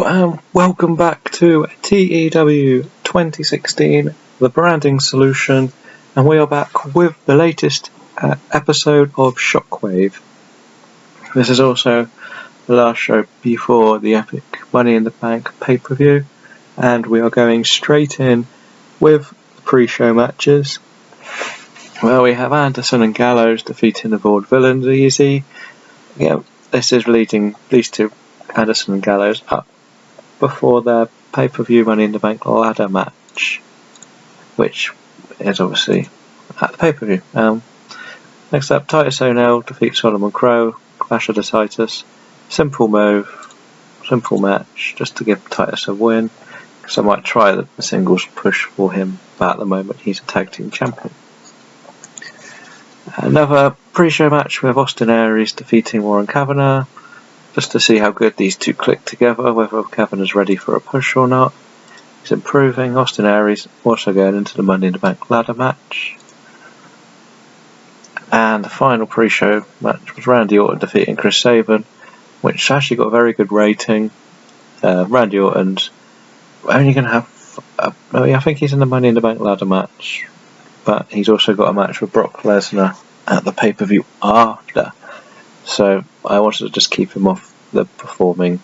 Hello and welcome back to TEW 2016, the branding solution, and we are back with the latest episode of Shockwave. This is also the last show before the epic Money in the Bank pay-per-view, and we are going straight in with the pre-show matches. Well, we have Anderson and Gallows defeating the Vaudevillains easy. Yeah, this is leading these two, Anderson and Gallows, up before their pay-per-view Money in the Bank ladder match, which is obviously at the pay-per-view. Next up, Titus O'Neil defeats Solomon Crowe, Clash of the Titus. Simple move, simple match, just to give Titus a win, because I might try the singles push for him, but at the moment he's a tag team champion. Another pre-show match with Austin Aries defeating Warren Kavanagh, just to see how good these two click together, whether Kavanagh's ready for a push or not. He's improving. Austin Aries also going into the Money in the Bank ladder match. And the final pre-show match was Randy Orton defeating Chris Sabin, which actually got a very good rating. Randy Orton's only going to have, I think he's in the Money in the Bank ladder match, but he's also got a match with Brock Lesnar at the pay-per-view after. So I wanted to just keep him off the performing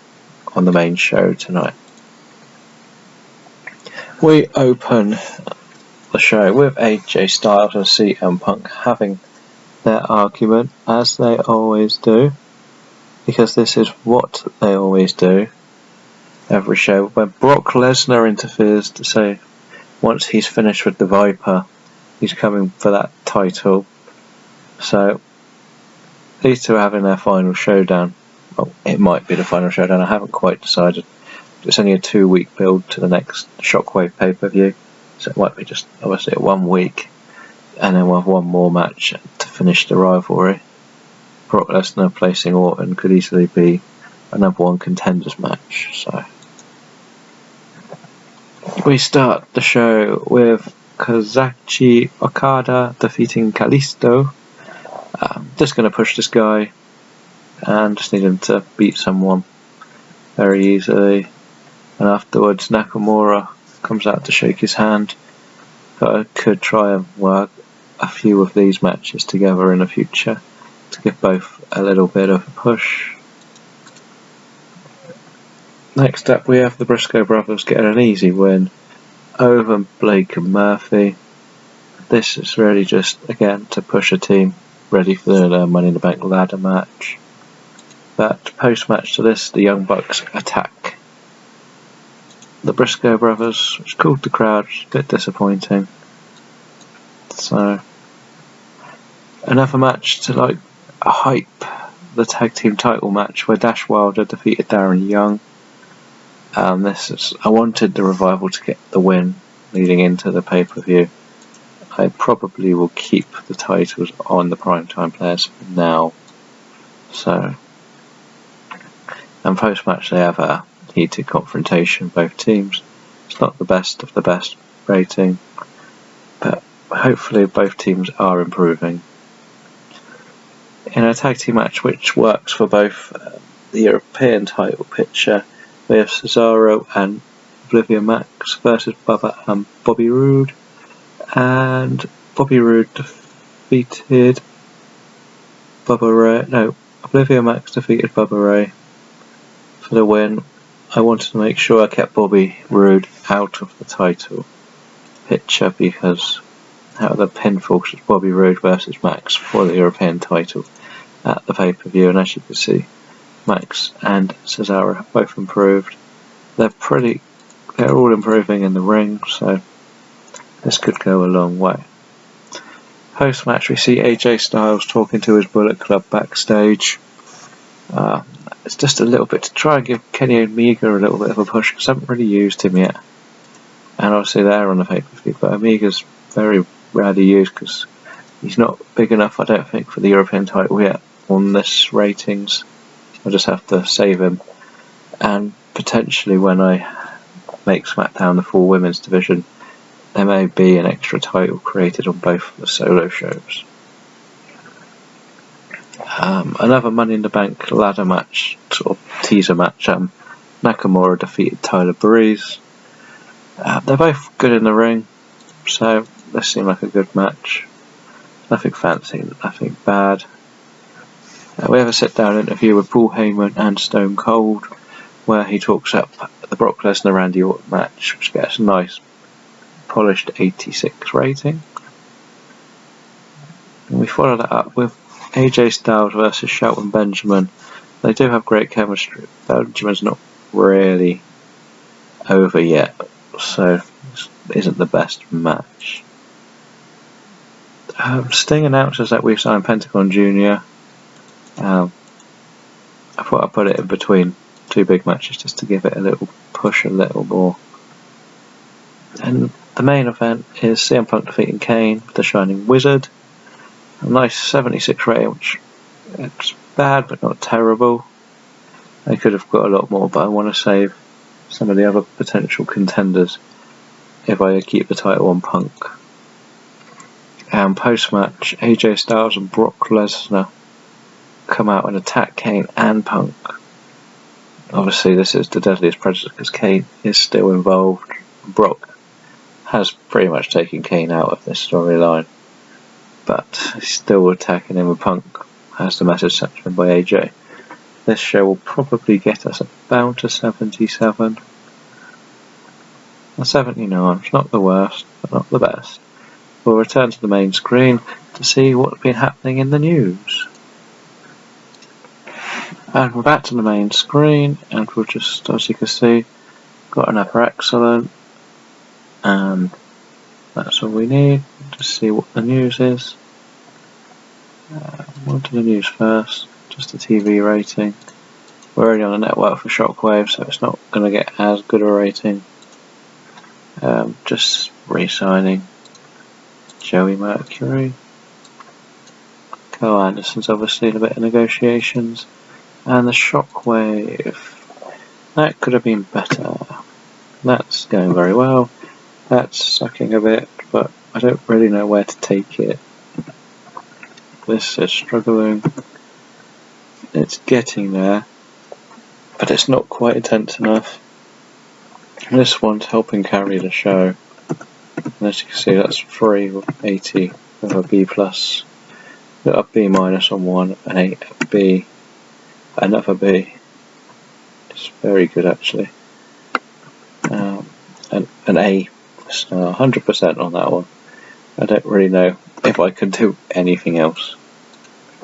on the main show tonight. We open the show with AJ Styles and CM Punk having their argument, as they always do, because this is what they always do every show, when Brock Lesnar interferes to say once he's finished with the Viper he's coming for that title. So these two are having their final showdown. Well, it might be the final showdown, I haven't quite decided. It's only a 2-week build to the next Shockwave pay-per-view, so it might be just obviously a 1 week, and then we'll have one more match to finish the rivalry. Brock Lesnar placing Orton could easily be a number one contenders match. So we start the show with Kazuchika Okada defeating Kalisto. Just going to push this guy and just need him to beat someone very easily. And afterwards Nakamura comes out to shake his hand. But I could try and work a few of these matches together in the future to give both a little bit of a push. Next up we have the Briscoe brothers getting an easy win over Blake and Murphy. This is really just, again, to push a team ready for the Money in the Bank ladder match. But post-match to this, the Young Bucks attack the Briscoe brothers, which called the crowd a bit disappointing. So another match to hype the tag team title match where Dash Wilder defeated Darren Young. I wanted the Revival to get the win leading into the pay-per-view. I probably will keep the titles on the primetime players now. So, and post-match they have a heated confrontation, both teams. It's not the best of the best rating, but hopefully both teams are improving. In a tag team match which works for both the European title picture, we have Cesaro and Olivia Max versus Bubba and Bobby Roode. And Bobby Roode defeated Olivia Max defeated Bubba Ray for the win. I wanted to make sure I kept Bobby Roode out of the title picture, because out of the pinfall was Bobby Roode versus Max for the European title at the pay-per-view, and as you can see, Max and Cesaro have both improved. They're all improving in the ring, so this could go a long way. Post-match we see AJ Styles talking to his Bullet Club backstage. It's just a little bit to try and give Kenny Omega a little bit of a push, because I haven't really used him yet. And obviously they're on the pay-per-view, but Omega's very rarely used because he's not big enough, I don't think, for the European title yet on this ratings. I'll just have to save him. And potentially when I make SmackDown the full women's division, there may be an extra title created on both the solo shows. Another Money in the Bank ladder match, sort of teaser match. Nakamura defeated Tyler Breeze. They're both good in the ring, so this seemed like a good match. Nothing fancy, nothing bad. We have a sit-down interview with Paul Heyman and Stone Cold, where he talks up the Brock Lesnar Randy Orton match, which gets a nice polished 86 rating. And we follow that up with AJ Styles versus Shelton Benjamin. They do have great chemistry. Benjamin's not really over yet, so this isn't the best match. Sting announces that we've signed Pentagon Jr. I thought I'd put it in between two big matches just to give it a little push, a little more. And the main event is CM Punk defeating Kane, the Shining Wizard. A nice 76 rating, which it's bad but not terrible. They could have got a lot more, but I want to save some of the other potential contenders if I keep the title on Punk. And post-match, AJ Styles and Brock Lesnar come out and attack Kane and Punk. Obviously this is the deadliest prejudice because Kane is still involved. Brock has pretty much taken Kane out of this storyline, but he's still attacking him with Punk, as the message sent to him by AJ. This show will probably get us about a 77. A 79, it's not the worst, but not the best. We'll return to the main screen to see what's been happening in the news. And we're back to the main screen, and we'll just, as you can see, got an upper excellent, and that's all we need to see what the news is. On to the news first, just the TV rating. We're already on the network for Shockwave, so it's not going to get as good a rating. Just re-signing Joey Mercury. Carl Anderson's obviously in a bit of negotiations. And the Shockwave, that could have been better. That's going very well. That's sucking a bit, but I don't really know where to take it. This is struggling. It's getting there, but it's not quite intense enough. This one's helping carry the show. And as you can see, that's 3 with 80 with a B+. Got a B- on one, an A, a B. Another B. It's very good actually. An A, so 100% on that one. I don't really know if I could do anything else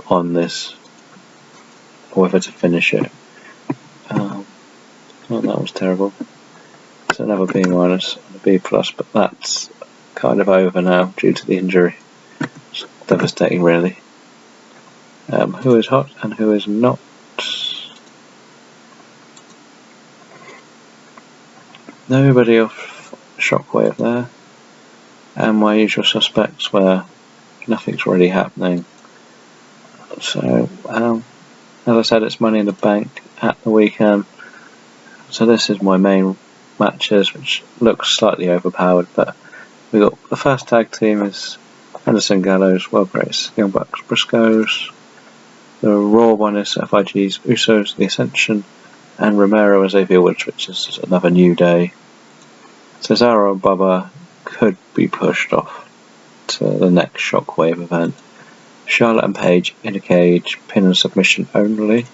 on this, or whether to finish it. Oh, that was terrible. It's another B- and a B+, but that's kind of over now due to the injury. It's devastating really. Who is hot and who is not? Nobody off Shockwave there, and my usual suspects where nothing's really happening. So, as I said, it's Money in the Bank at the weekend. So this is my main matches, which looks slightly overpowered, but we got the first tag team is Anderson Gallows, World Greatest, Young Bucks, Briscoes. The Raw one is FIG's Usos, The Ascension, and Romero and Xavier Woods, which is another New Day. Cesaro and Bubba could be pushed off to the next Shockwave event. Charlotte and Paige in a cage, pin and submission only.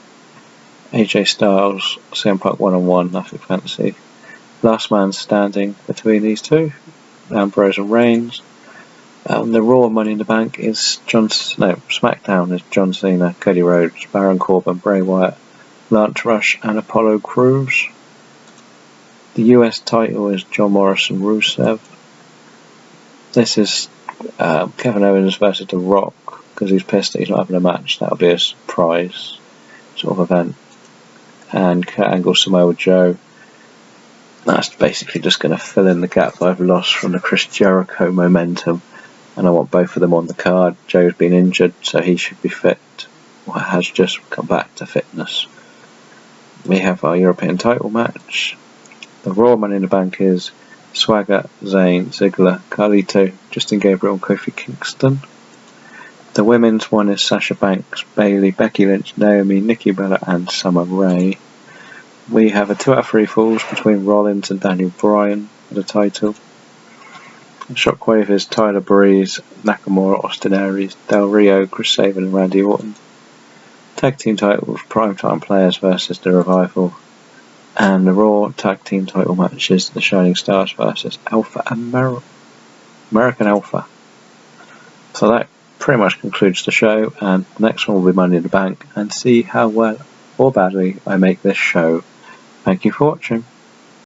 AJ Styles, CM Punk 1-on-1, nothing fancy. Last man standing between these two, Ambrose and Reigns. The Raw Money in the Bank is SmackDown is John Cena, Cody Rhodes, Baron Corbin, Bray Wyatt, Lance Rush and Apollo Crews. The US title is John Morrison Rusev. This is Kevin Owens versus The Rock, because he's pissed that he's not having a match. That'll be a surprise sort of event. And Kurt Angle, Samoa Joe. That's basically just going to fill in the gap that I've lost from the Chris Jericho momentum. And I want both of them on the card. Joe's been injured, so he should be fit. Or has just come back to fitness. We have our European title match. The Raw Money in the Bank is Swagger, Zayn, Ziggler, Carlito, Justin Gabriel and Kofi Kingston. The women's one is Sasha Banks, Bayley, Becky Lynch, Naomi, Nikki Bella and Summer Rae. we have a 2 out of 3 falls between Rollins and Daniel Bryan for the title. Shockwave is Tyler Breeze, Nakamura, Austin Aries, Del Rio, Chris Sabin and Randy Orton. Tag team titles, Primetime Players versus The Revival. And the Raw tag team title matches, The Shining Stars versus American Alpha. So that pretty much concludes the show, and the next one will be Money in the Bank, and see how well or badly I make this show. Thank you for watching.